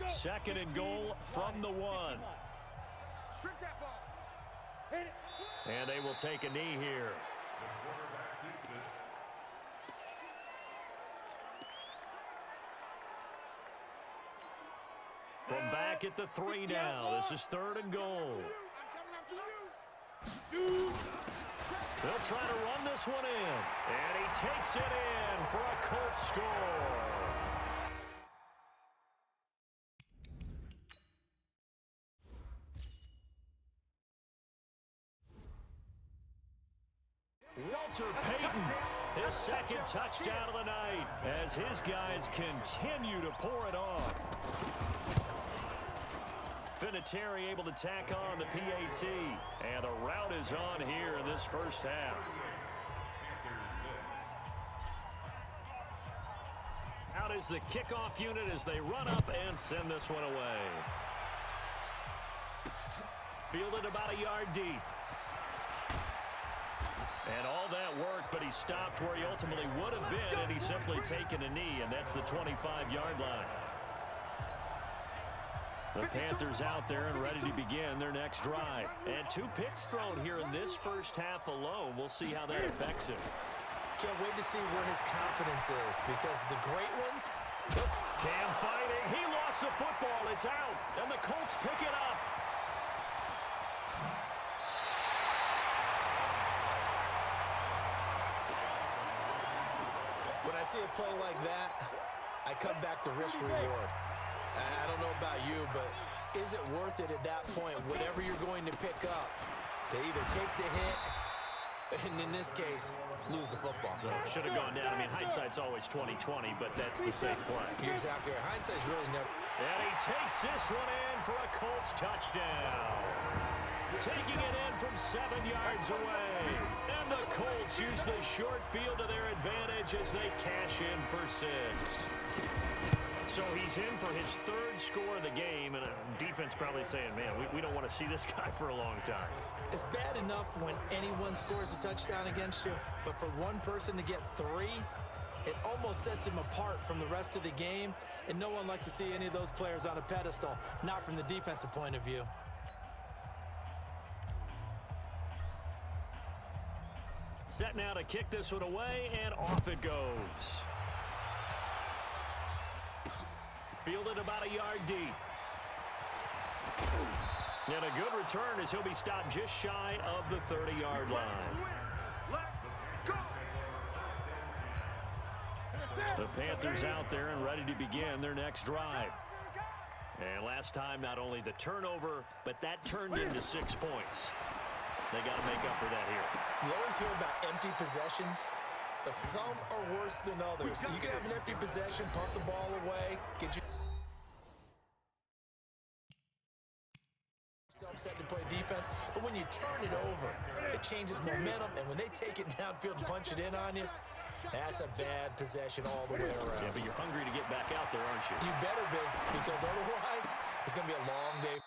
Second and goal from the 1. And they will take a knee here. From back at the 3 now. This is 3rd and goal. They'll try to run this one in. And he takes it in for a Colts score. Walter Payton, his second touchdown of the night as his guys continue to pour it on. Vinatieri able to tack on the PAT, and a rout is on here in this first half. Out is the kickoff unit as they run up and send this one away. Fielded about a yard deep. And all that work, but he stopped where he ultimately would have been, and he's simply taken a knee, and that's the 25-yard line. The Panthers out there and ready to begin their next drive. And 2 picks thrown here in this first half alone. We'll see how that affects him. Can't wait to see where his confidence is, because the great ones... Cam fighting. He lost the football. It's out. And the Colts pick it up. When I see a play like that, I come back to risk-reward. I don't know about you, but is it worth it at that point, whatever you're going to pick up, to either take the hit, and in this case, lose the football? So should have gone down. I mean, hindsight's always 20/20, but that's the safe play. You're exactly right. Hindsight's really never... And he takes this one in for a Colts touchdown. Taking it in from 7 yards away. And the Colts use the short field to their advantage as they cash in for 6. So he's in for his 3rd score of the game, and defense probably saying, man, we don't want to see this guy for a long time. It's bad enough when anyone scores a touchdown against you, but for one person to get 3, it almost sets him apart from the rest of the game, and no one likes to see any of those players on a pedestal, not from the defensive point of view. Set now to kick this one away, and off it goes. Fielded about a yard deep. And a good return as he'll be stopped just shy of the 30-yard line. The Panthers out there and ready to begin their next drive. And last time, not only the turnover, but that turned into 6 points. They got to make up for that here. You always hear about empty possessions, but some are worse than others. You can have an empty possession, punt the ball away, get yourself set to play defense, but when you turn it over, it changes momentum, and when they take it downfield and punch it in on you, that's a bad possession all the way around. Yeah, but you're hungry to get back out there, aren't you? You better be, because otherwise, it's going to be a long day.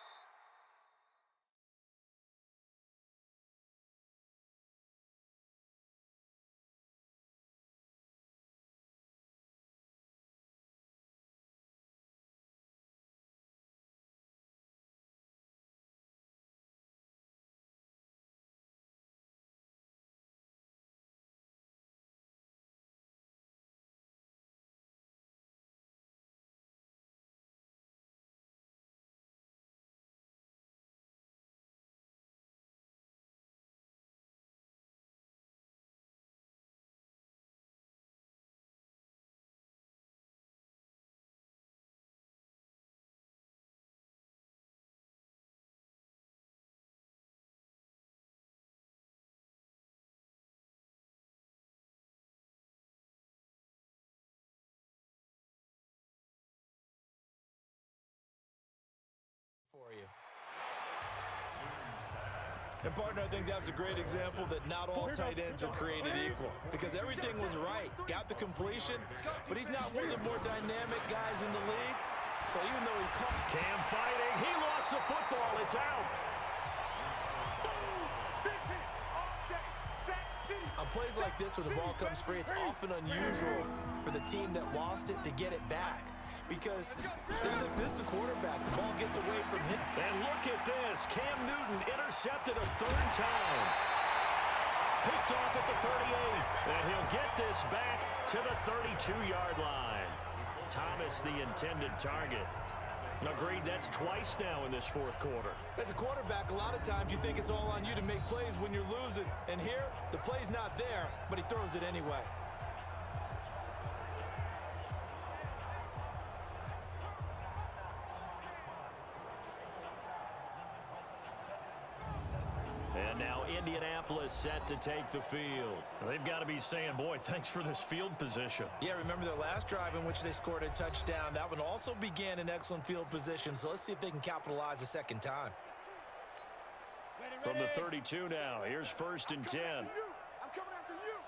For you. And partner, I think that's a great example that not all tight ends are created equal, because everything was right. Got the completion, but he's not one of the more dynamic guys in the league. So even though he caught... Cam fighting. He lost the football. It's out. On plays like this where the ball comes free, it's often unusual for the team that lost it to get it back. because this is a quarterback. The ball gets away from him. And look at this. Cam Newton intercepted a third time. Picked off at the 38. And he'll get this back to the 32-yard line. Thomas, the intended target. Agreed, that's twice now in this fourth quarter. As a quarterback, a lot of times you think it's all on you to make plays when you're losing. And here, the play's not there, but he throws it anyway. And now Indianapolis set to take the field. They've got to be saying, boy, thanks for this field position. Yeah, remember their last drive in which they scored a touchdown. That one also began in excellent field position, so let's see if they can capitalize a second time. From the 32 now, here's 1st and 10. I'm coming after you.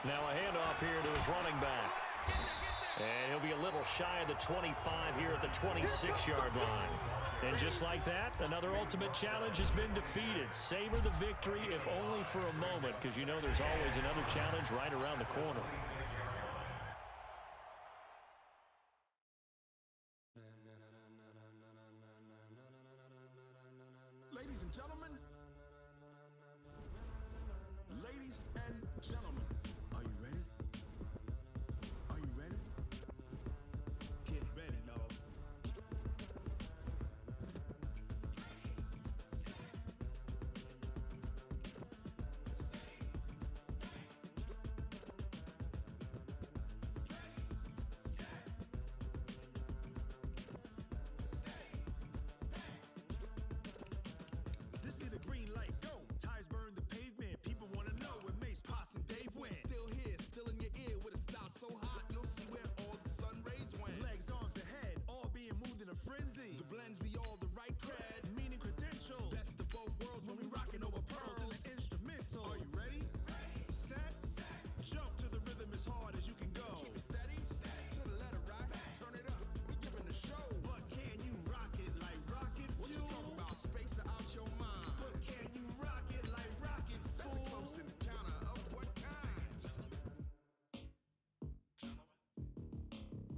Now a handoff here to his running back. And he'll be a little shy of the 25 here at the 26-yard line. And just like that, another ultimate challenge has been defeated. Savor the victory, if only for a moment, because you know there's always another challenge right around the corner. Ladies and gentlemen. Ladies and gentlemen. Are you ready? Are you ready? Get ready, y'all. This be the green light, go. Tires burn the pavement. People want to know where Mace, Poss, and Dave went. Still here, still in your ear with a style so hot, you'll see where all the sun rays went. Legs, arms, the head, all being moved in a frenzy. The blends be all the right cred, meaning credentials. Best of both worlds when we rockin' over pearls in the instrumental. Are you ready? Set. Jump to the rhythm as hard as you can go. Keep it steady. To the letter rock. Turn it up. We giving the show. But can you rock it like rocket fuel? What you talking about? Space out your mind. But can you rock it like rockets, fool? That's a close encounter of what kind?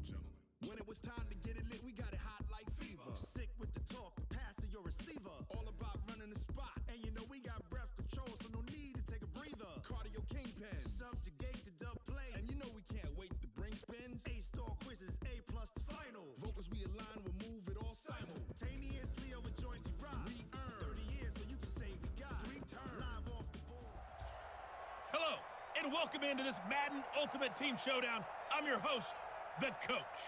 Gentlemen. When it was time to get it lit, we got it hot like fever. Sick with the talk, the pass to your receiver. All about running the spot. And you know we got breath control, so no need to take a breather. Cardio kingpin. Subjugate the dub play. And you know we can't wait to bring spins. A-star quizzes, A+ the final. Vocals we align, we'll move it all simultaneously over joints we rock. We earn 30 years, so you can say we got 3 turns. Live off the board. Hello, and welcome into this Madden Ultimate Team Showdown. I'm your host, the Coach.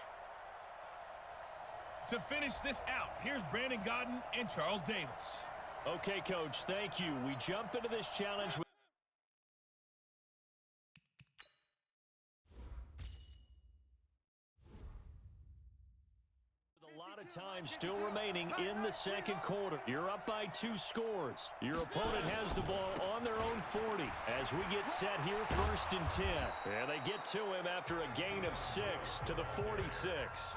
To finish this out, here's Brandon Gaudin and Charles Davis. Okay, Coach, thank you. We jump into this challenge with a lot of time still remaining in the second quarter. You're up by 2 scores. Your opponent has the ball on their own 40 as we get set here 1st and 10. And they get to him after a gain of 6 to the 46.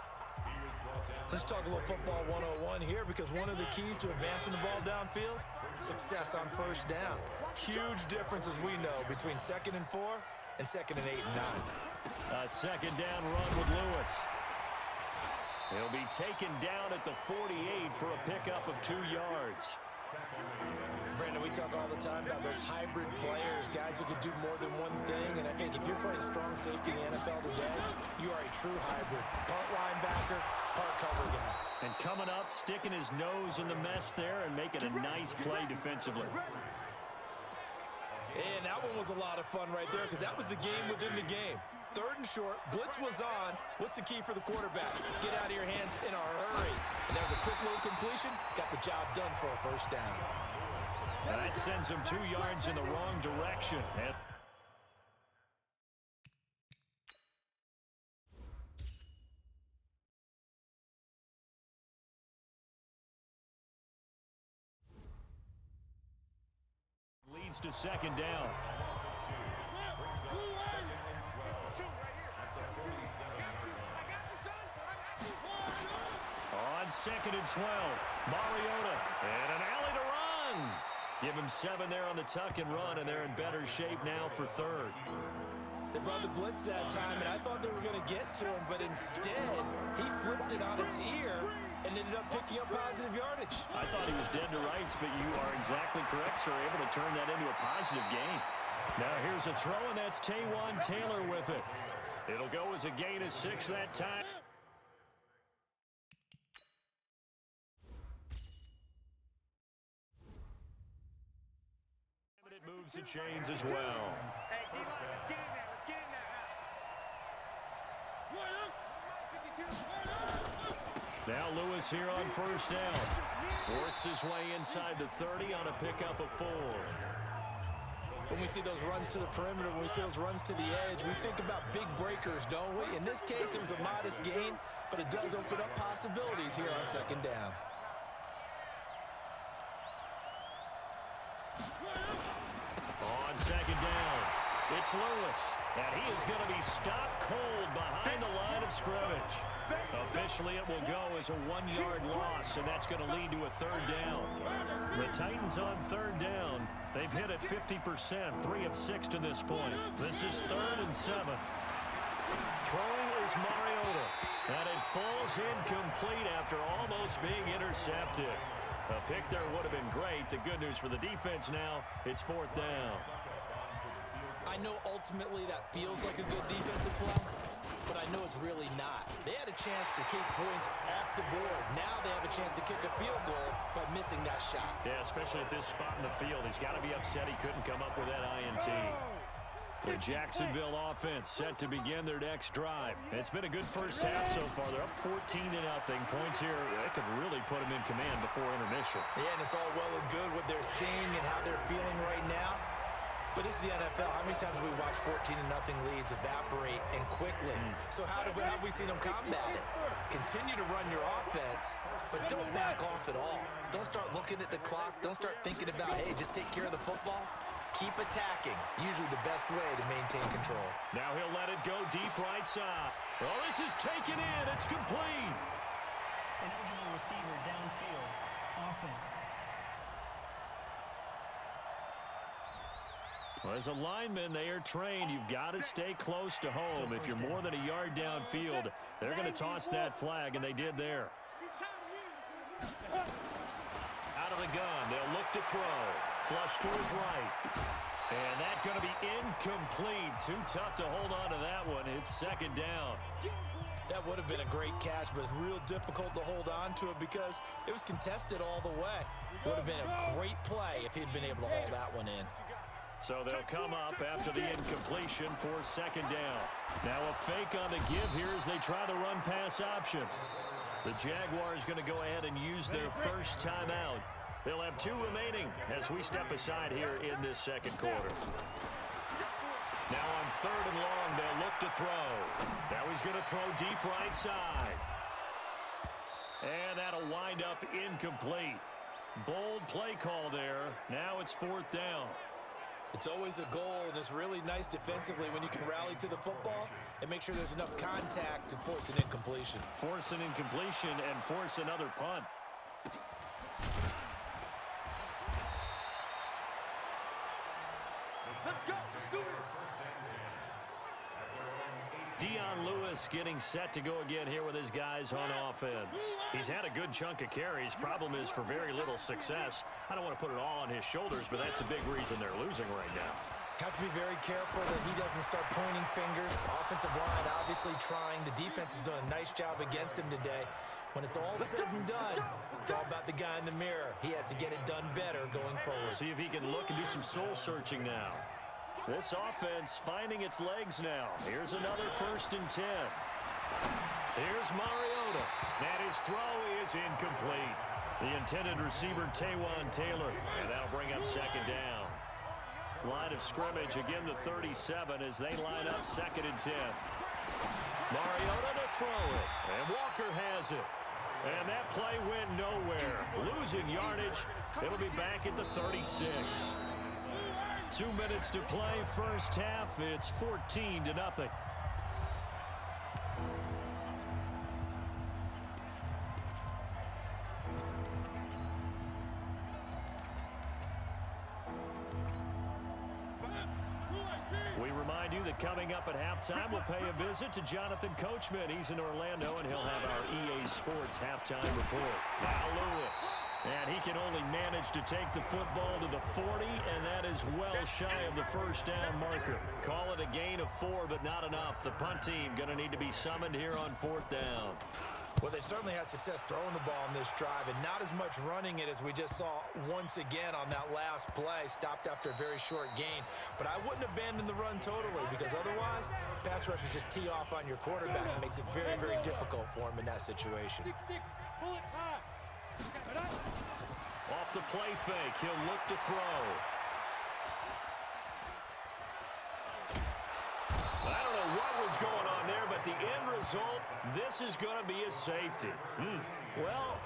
Let's talk a little football 101 here, because one of the keys to advancing the ball downfield, success on 1st down. Huge difference, as we know, between 2nd and 4 and 2nd and 8 and 9. A 2nd down run with Lewis. He'll be taken down at the 48 for a pickup of 2 yards. Brandon, we talk all the time about those hybrid players, guys who can do more than one thing, and I think if you're playing strong safety in the NFL today, you are a true hybrid. Part linebacker, part cover guy. And coming up, sticking his nose in the mess there and making a nice play defensively. And that one was a lot of fun right there, because that was the game within the game. 3rd and short, blitz was on. What's the key for the quarterback? Get out of your hands in a hurry. And there's a quick little completion. Got the job done for a 1st down. And that sends him 2 yards in the wrong direction. And leads to 2nd down. On 2nd and 12, Mariota, and an alley to run. Give him 7 there on the tuck and run, and they're in better shape now for 3rd. They brought the blitz that time, and I thought they were going to get to him, but instead, he flipped it on its ear and ended up picking up positive yardage. I thought he was dead to rights, but you are exactly correct, sir. Able to turn that into a positive gain. Now here's a throw, and that's Taywan Taylor with it. It'll go as a gain of 6 that time. It moves the chains as well. Hey, D-line, let's get in there. Let's get in there. Now Lewis here on first down. Works his way inside the 30 on a pickup of 4. When we see those runs to the perimeter, when we see those runs to the edge, we think about big breakers, don't we? In this case, it was a modest gain, but it does open up possibilities here on second down. On second down, it's Lewis, and he is going to be stopped cold behind the line of scrimmage. Officially, it will go as a 1-yard loss, and that's going to lead to a 3rd down. The Titans on 3rd down. They've hit it 50%, 3 of 6 to this point. This is 3rd and 7. Throwing is Mariota, and it falls incomplete after almost being intercepted. A pick there would have been great. The good news for the defense now, it's 4th down. I know ultimately that feels like a good defensive play, but I know it's really not. They had a chance to kick points off the board. Now they have a chance to kick a field goal by missing that shot. Yeah, especially at this spot in the field. He's got to be upset he couldn't come up with that INT. The Jacksonville offense set to begin their next drive. It's been a good first half so far. They're up 14-0. Points here, that could really put them in command before intermission. Yeah, and it's all well and good what they're seeing and how they're feeling right now. But this is the NFL. How many times have we watched 14-0 leads evaporate and quickly? So how have we seen them combat it? Continue to run your offense, but don't back off at all. Don't start looking at the clock. Don't start thinking about, hey, just take care of the football. Keep attacking. Usually the best way to maintain control. Now he'll let it go deep right side. Oh, this is taken in. It's complete. An eligible receiver downfield. Offense. Well, as a lineman, they are trained. You've got to stay close to home. If you're more than a yard downfield, they're going to toss that flag, and they did there. Out of the gun, they'll look to throw. Flush to his right. And that's going to be incomplete. Too tough to hold on to that one. It's 2nd down. That would have been a great catch, but it's real difficult to hold on to it because it was contested all the way. Would have been a great play if he'd been able to haul that one in. So they'll come up after the incompletion for 2nd down. Now a fake on the give here as they try the run-pass option. The Jaguars going to go ahead and use their first timeout. They'll have 2 remaining as we step aside here in this 2nd quarter. Now on 3rd and long, they'll look to throw. Now he's going to throw deep right side. And that'll wind up incomplete. Bold play call there. Now it's 4th down. It's always a goal, and it's really nice defensively when you can rally to the football and make sure there's enough contact to force an incompletion. Force an incompletion and force another punt. Let's go. Let's do it. Dion Lewis getting set to go again here with his guys on offense. He's had a good chunk of carries. Problem is for very little success. I don't want to put it all on his shoulders, but that's a big reason they're losing right now. Have to be very careful that he doesn't start pointing fingers. Offensive line obviously trying. The defense has done a nice job against him today. When it's all said and done, it's all about the guy in the mirror. He has to get it done better going forward. See if he can look and do some soul searching now. This offense finding its legs now. Here's another 1st and 10. Here's Mariota. And his throw is incomplete. The intended receiver, Taywan Taylor. And that'll bring up 2nd down. Line of scrimmage, again the 37 as they line up 2nd and 10. Mariota to throw it. And Walker has it. And that play went nowhere. Losing yardage. It'll be back at the 36. 2 minutes to play, first half. It's 14-0. We remind you that coming up at halftime, we'll pay a visit to Jonathan Coachman. He's in Orlando, and he'll have our EA Sports halftime report. Now Lewis. And he can only manage to take the football to the 40, and that is well shy of the first down marker. Call it a gain of 4, but not enough. The punt team going to need to be summoned here on 4th down. Well, they certainly had success throwing the ball in this drive, and not as much running it as we just saw once again on that last play. Stopped after a very short gain. But I wouldn't abandon the run totally, because otherwise, pass rushers just tee off on your quarterback. It makes it very, very difficult for him in that situation. Off the play fake, he'll look to throw. I don't know what was going on there, but the end result, this is going to be a safety. Well,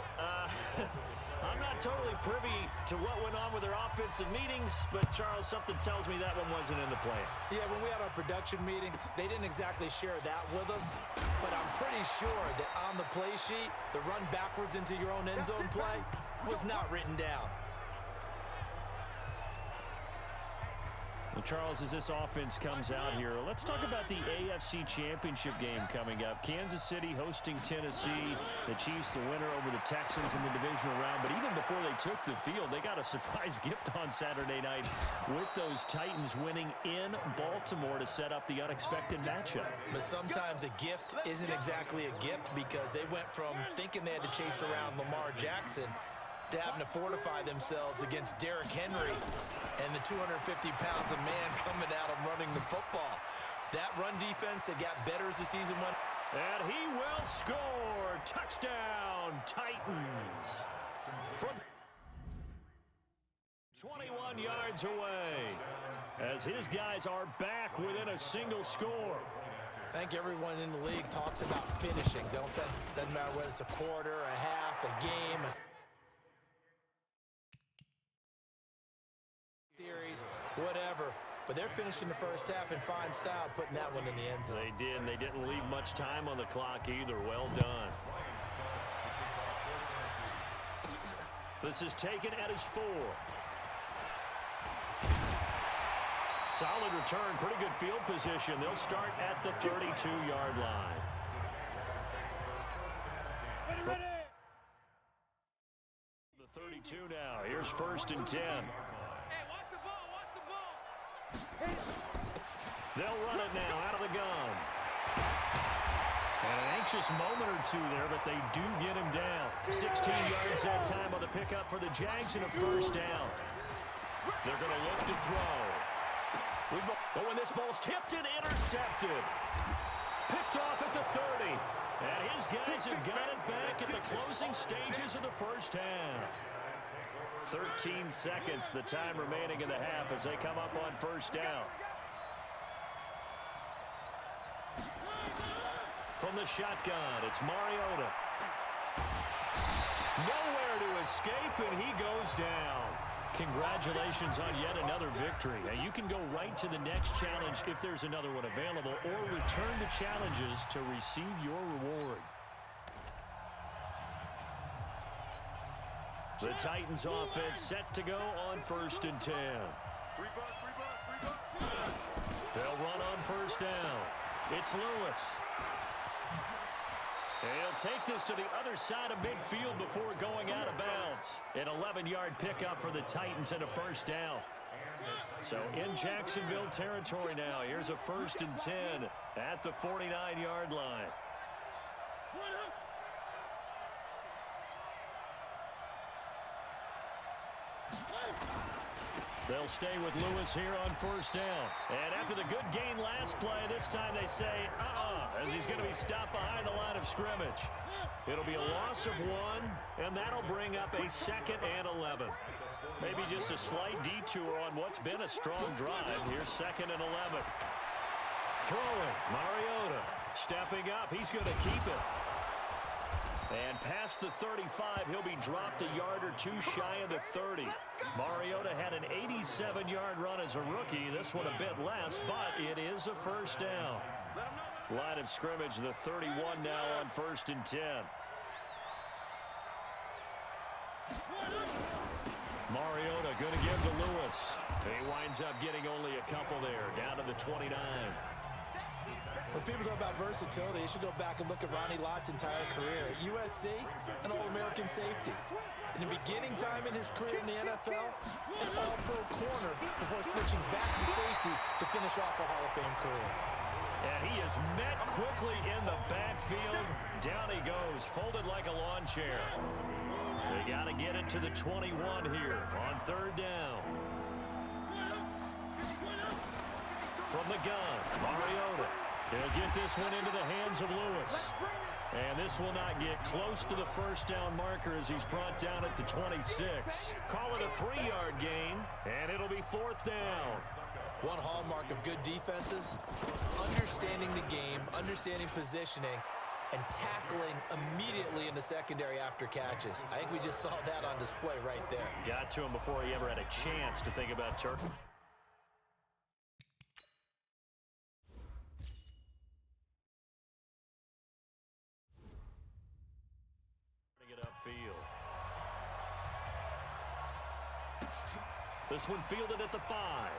I'm not totally privy to what went on with their offensive meetings, but Charles, something tells me that one wasn't in the plan. Yeah, when we had our production meeting, they didn't exactly share that with us, but I'm pretty sure that on the play sheet, the run backwards into your own end zone play was not written down. Well, Charles, as this offense comes out here, let's talk about the AFC Championship game coming up. Kansas City hosting Tennessee. The Chiefs, the winner over the Texans in the divisional round. But even before they took the field, they got a surprise gift on Saturday night with those Titans winning in Baltimore to set up the unexpected matchup. But sometimes a gift isn't exactly a gift, because they went from thinking they had to chase around Lamar Jackson to having to fortify themselves against Derrick Henry and the 250 pounds of man coming out and running the football. That run defense that got better as the season went. And he will score. Touchdown, Titans. From 21 yards away, as his guys are back within a single score. I think everyone in the league talks about finishing, don't they? Doesn't matter whether it's a quarter, a half, a game, a series, whatever. But they're finishing the first half in fine style, putting that one in the end zone. They did, and they didn't leave much time on the clock either. Well done. This is taken at his 4. Solid return, pretty good field position. They'll start at the 32-yard line. The 32 now. Here's 1st and 10. They'll run it now out of the gun. And an anxious moment or two there, but they do get him down. 16 yards that time on the pickup for the Jags and a first down. They're going to look to throw. But when this ball's tipped and intercepted. Picked off at the 30. And his guys have got it back at the closing stages of the first half. 13 seconds, the time remaining in the half as they come up on first down. From the shotgun, it's Mariota. Nowhere to escape, and he goes down. Congratulations on yet another victory. Now, you can go right to the next challenge if there's another one available, or return the challenges to receive your reward. The Titans offense set to go on 1st and 10. They'll run on first down. It's Lewis. He'll take this to the other side of midfield before going out of bounds. An 11-yard pickup for the Titans and a first down. So in Jacksonville territory now. Here's a 1st and 10 at the 49-yard line. They'll stay with Lewis here on first down. And after the good gain last play, this time they say, as he's going to be stopped behind the line of scrimmage. It'll be a loss of 1, and that'll bring up a 2nd and 11. Maybe just a slight detour on what's been a strong drive. Here's 2nd and 11. Throwing, Mariota. Stepping up, he's going to keep it. And past the 35, he'll be dropped a yard or two shy of the 30. Mariota had an 87-yard run as a rookie. This one a bit less, but it is a first down. Line of scrimmage, the 31 now on 1st and 10. Mariota going to give to Lewis. He winds up getting only a couple there, down to the 29. When people talk about versatility, they should go back and look at Ronnie Lott's entire career. At USC, an All-American safety. In the beginning time in his career in the NFL, an All-Pro corner before switching back to safety to finish off a Hall of Fame career. And he is met quickly in the backfield. Down he goes, folded like a lawn chair. They got to get it to the 21 here on third down. From the gun, Mariota. He'll get this one into the hands of Lewis. And this will not get close to the first down marker as he's brought down at the 26. Call it a 3-yard gain, and it'll be fourth down. One hallmark of good defenses is understanding the game, understanding positioning, and tackling immediately in the secondary after catches. I think we just saw that on display right there. Got to him before he ever had a chance to think about turning. It upfield. This one fielded at the 5.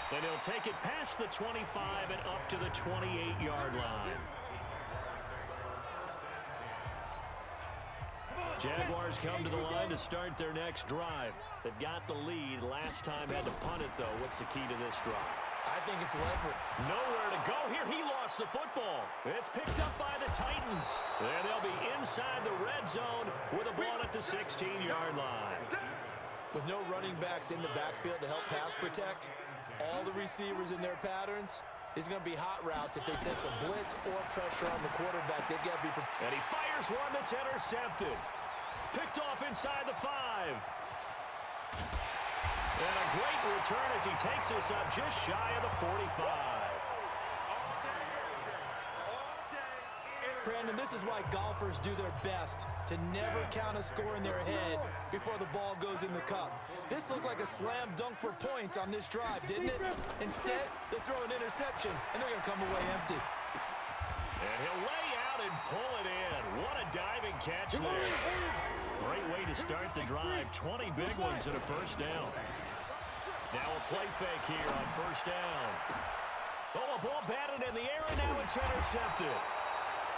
Then he'll take it past the 25 and up to the 28-yard line. Jaguars come to the line to start their next drive. They've got the lead. Last time had to punt it, though. What's the key to this drive? I think it's leverage. Nowhere to go here. He lost the football. It's picked up by the Titans. And they'll be inside the red zone with a ball at the 16-yard line. With no running backs in the backfield to help pass protect, all the receivers in their patterns, is going to be hot routes if they sense a blitz or pressure on the quarterback. They've got to be prepared. And he fires one that's intercepted. Picked off inside the 5. And a great return as he takes us up just shy of the 45. Brandon, this is why golfers do their best to never count a score in their head before the ball goes in the cup. This looked like a slam dunk for points on this drive, didn't it? Instead, they throw an interception, and they're going to come away empty. And he'll lay out and pull it in. What a diving catch there. Great way to start the drive. 20 big ones and a first down. Now a play fake here on first down. Oh, a ball batted in the air, and now it's intercepted.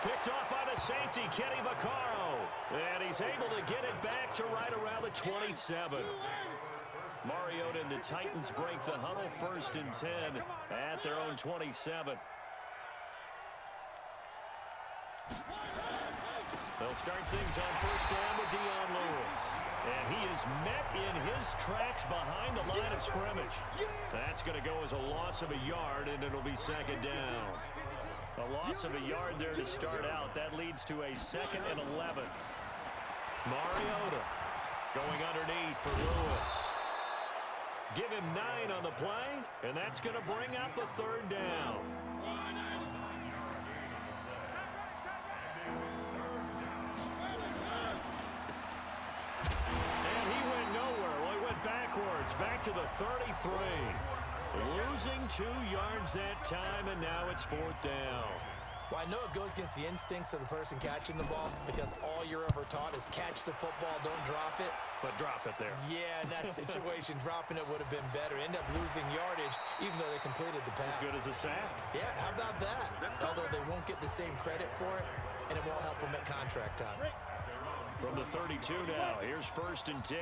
Picked off by the safety, Kenny Vaccaro. And he's able to get it back to right around the 27. Mariota and the Titans break the huddle, first and 10 at their own 27. They'll start things on first down with Dion Lewis. And he is met in his tracks behind the line of scrimmage. That's going to go as a loss of a yard, and it'll be second down. A loss of a yard there to start out. That leads to a 2nd and 11. Mariota going underneath for Lewis. Give him 9 on the play, and that's going to bring up a third down. And he went nowhere. Well, he went backwards, back to the 33. Losing 2 yards that time, and now it's fourth down. Well, I know it goes against the instincts of the person catching the ball because all you're ever taught is catch the football, don't drop it. But drop it there. Yeah, in that situation, dropping it would have been better. End up losing yardage, even though they completed the pass. As good as a sack. Yeah, how about that? Although they won't get the same credit for it, and it won't help them at contract time. From the 32 now, here's first and 10.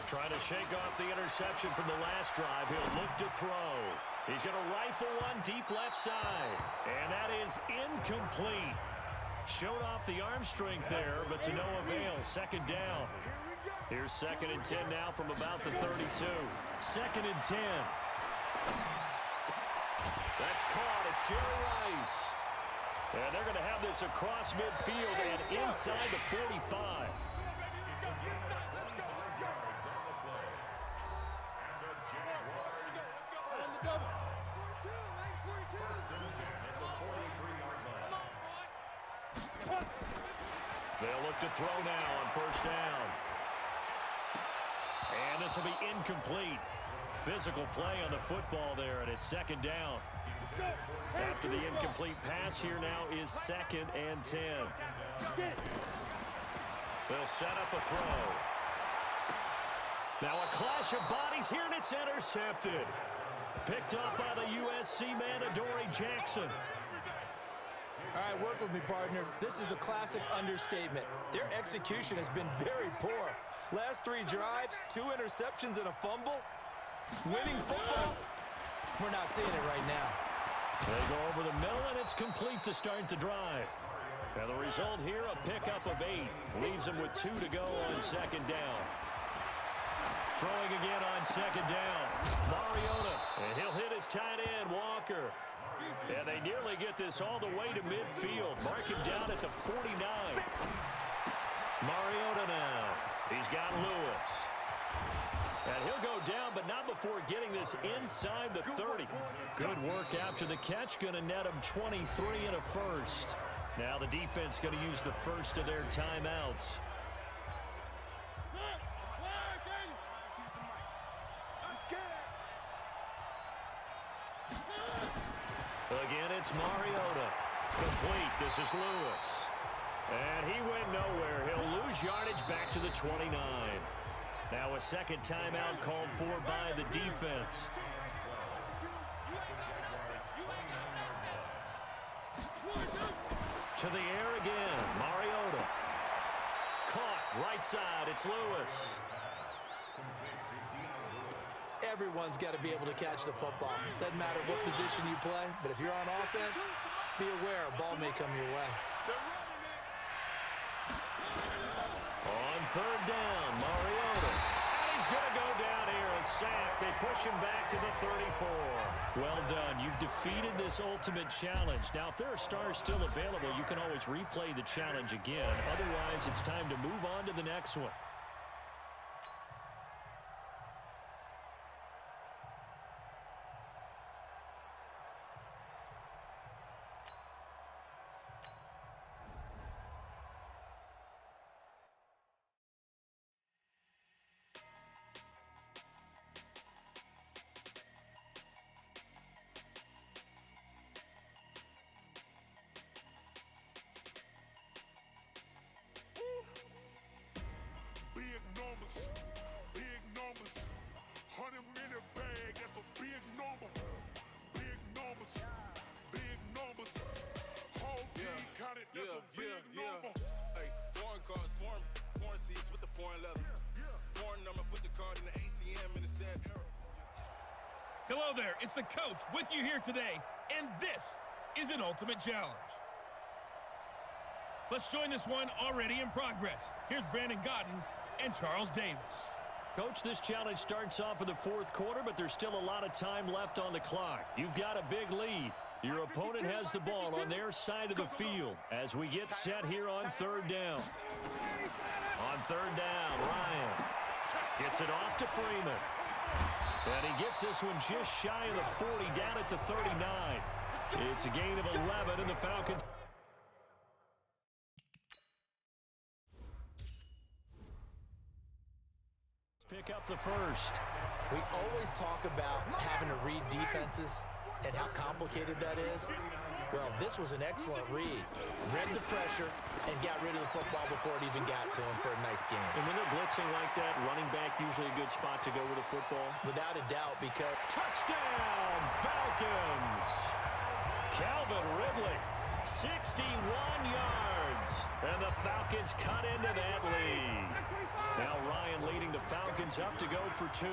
Trying to shake off the interception from the last drive. He'll look to throw. He's going to rifle one deep left side. And that is incomplete. Showed off the arm strength there, but to no avail. Second down. Here's second and 10 now from about the 32. Second and 10. That's caught. It's Jerry Rice. And they're going to have this across midfield and inside the 45. They'll look to throw now on first down. And this will be incomplete. Physical play on the football there, and it's second down. After the incomplete pass, here now is second and 10. They'll set up a throw. Now a clash of bodies here, and it's intercepted. Picked up by the USC man, Adoree Jackson. All right, work with me, partner. This is a classic understatement. Their execution has been very poor. Last 3 drives, 2 interceptions and a fumble. Winning football? We're not seeing it right now. They go over the middle, and it's complete to start the drive. Now the result here, a pickup of 8. Leaves them with 2 to go on second down. Throwing again on second down. Mariota, and he'll hit his tight end, Walker. And they nearly get this all the way to midfield. Mark him down at the 49. Mariota now. He's got Lewis. And he'll go down, but not before getting this inside the 30. Good work after the catch. Going to net him 23 and a first. Now the defense going to use the first of their timeouts. Again, it's Mariota. Complete. This is Lewis. And he went nowhere. He'll lose yardage back to the 29. Now a second timeout called for by the defense. To the air again. Mariota. Caught. Right side. It's Lewis. Everyone's got to be able to catch the football. Doesn't matter what position you play, but if you're on offense, be aware a ball may come your way. On third down, Mariota. And he's going to go down here. A sack. They push him back to the 34. Well done. You've defeated this ultimate challenge. Now, if there are stars still available, you can always replay the challenge again. Otherwise, it's time to move on to the next one. Big numbers, 100 minute bag, that's a big number. Big numbers, whole team counted, that's a big number. Hey, foreign cars, foreign seats with the foreign leather. Foreign number, put the card in the ATM in the sad era. Hello there, it's the coach with you here today, and this is an ultimate challenge. Let's join this one already in progress. Here's Brandon Godden and Charles Davis. Coach, this challenge starts off in the fourth quarter, but there's still a lot of time left on the clock. You've got a big lead. Your opponent has the ball on their side of the field as we get set here on third down. On third down, Ryan gets it off to Freeman. And he gets this one just shy of the 40, down at the 39. It's a gain of 11, and the Falcons pick up the first. We always talk about having to read defenses and how complicated that is. Well, this was an excellent read. Read the pressure and got rid of the football before it even got to him for a nice game. And when they're blitzing like that, running back usually a good spot to go with the football. Without a doubt, because Touchdown, Falcons! Calvin Ridley, 61 yards. And the Falcons cut into that lead. Now Ryan leading the Falcons up to go for 2.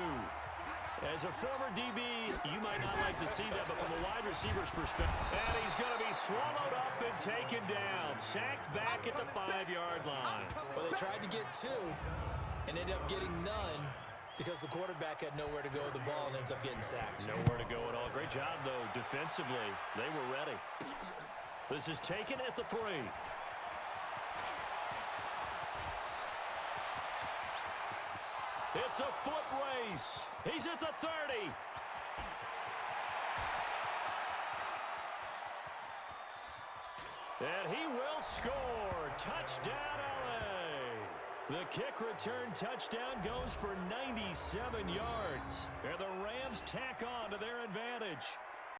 As a former DB, you might not like to see that, but from a wide receiver's perspective, and he's going to be swallowed up and taken down. Sacked back at the 5-yard line. well, they tried to get 2 and ended up getting none because the quarterback had nowhere to go with the ball and ends up getting sacked. Nowhere to go at all. Great job, though, defensively. They were ready. This is taken at the 3. It's a foot race. He's at the 30. And he will score. Touchdown, LA. The kick return touchdown goes for 97 yards. And the Rams tack on to their advantage.